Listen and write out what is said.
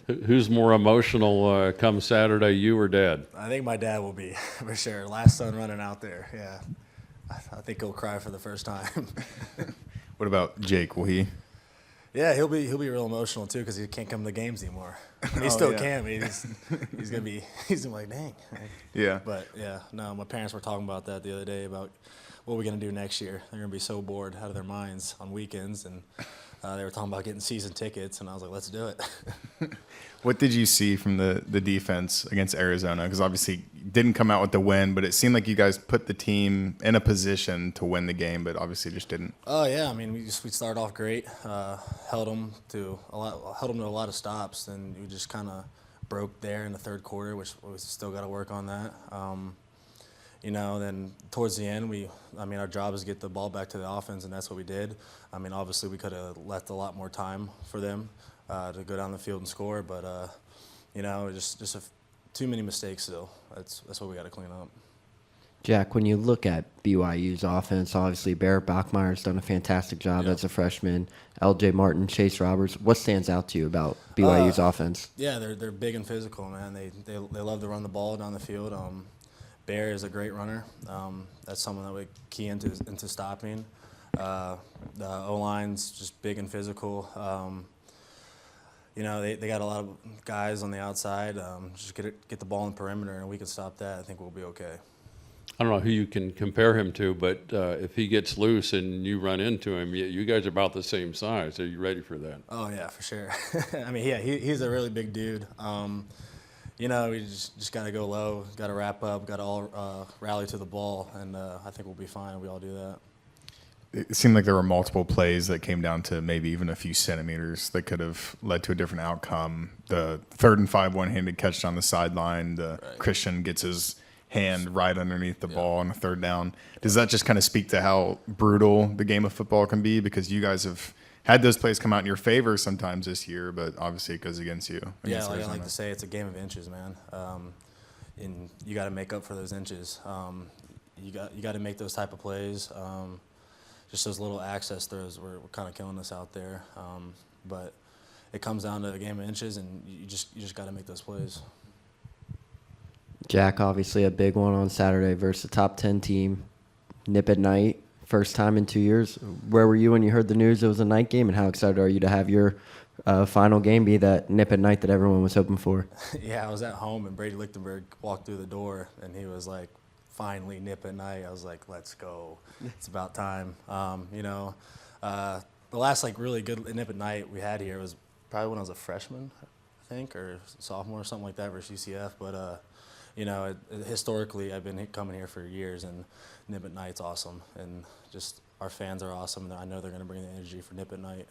Who's more emotional come Saturday, you or Dad? I think my dad will be for sure. Last son running out there. Yeah, I think he'll cry for the first time. What about Jake? Will he? Yeah, he'll be real emotional too because he can't come to the games anymore. He Oh, still yeah. can. But he's gonna be like, dang. Yeah. But yeah, no, my parents were talking about that the other day about what we're gonna do next year. They're gonna be so bored out of their minds on weekends, and they were talking about getting season tickets, and I was like, let's do it. What did you see from the defense against Arizona? Because obviously didn't come out with the win, but it seemed like you guys put the team in a position to win the game, but obviously just didn't. Oh yeah, I mean we started off great, held them to a lot of stops, and we just kind of broke there in the third quarter, which we still got to work on that. Then towards the end, our job is to get the ball back to the offense, and that's what we did. I mean, obviously we could have left a lot more time for them to go down the field and score, but too many mistakes still. That's what we got to clean up. Jack, when you look at BYU's offense, obviously Barrett Bachmeier's done a fantastic job as a freshman. L.J. Martin, Chase Roberts. What stands out to you about BYU's offense? Yeah, they're big and physical, man. They love to run the ball down the field. Bear is a great runner. That's someone that we key into stopping. The O-line's just big and physical. They got a lot of guys on the outside. Just get the ball in the perimeter, and we can stop that. I think we'll be okay. I don't know who you can compare him to, but if he gets loose and you run into him, you guys are about the same size. Are you ready for that? Oh, yeah, for sure. I mean, yeah, he's a really big dude. We just got to go low, got to wrap up, got to all rally to the ball, and I think we'll be fine. We all do that. It seemed like there were multiple plays that came down to maybe even a few centimeters that could have led to a different outcome. The 3rd and 5 one-handed catch on the sideline, Christian gets his hand right underneath the ball on a 3rd down. Does that just kind of speak to how brutal the game of football can be? Because you guys have had those plays come out in your favor sometimes this year, but obviously it goes against you. Yeah, like I like to say, it's a game of inches, man. And you got to make up for those inches. You got to make those type of plays. Just those little access throws were kind of killing us out there. But it comes down to a game of inches, and you just got to make those plays. Jack, obviously a big one on Saturday versus the top 10 team. Nip at night, first time in 2 years. Where were you when you heard the news it was a night game, and how excited are you to have your final game be that nip at night that everyone was hoping for? Yeah, I was at home, and Brady Lichtenberg walked through the door, and he was like, finally nip at night. I was like, let's go. It's about time. The last really good nip at night we had here was probably when I was a freshman, I think, or sophomore or something like that versus UCF. But historically, I've been coming here for years, and Nip at Night's awesome, and just our fans are awesome, and I know they're going to bring the energy for Nip at Night.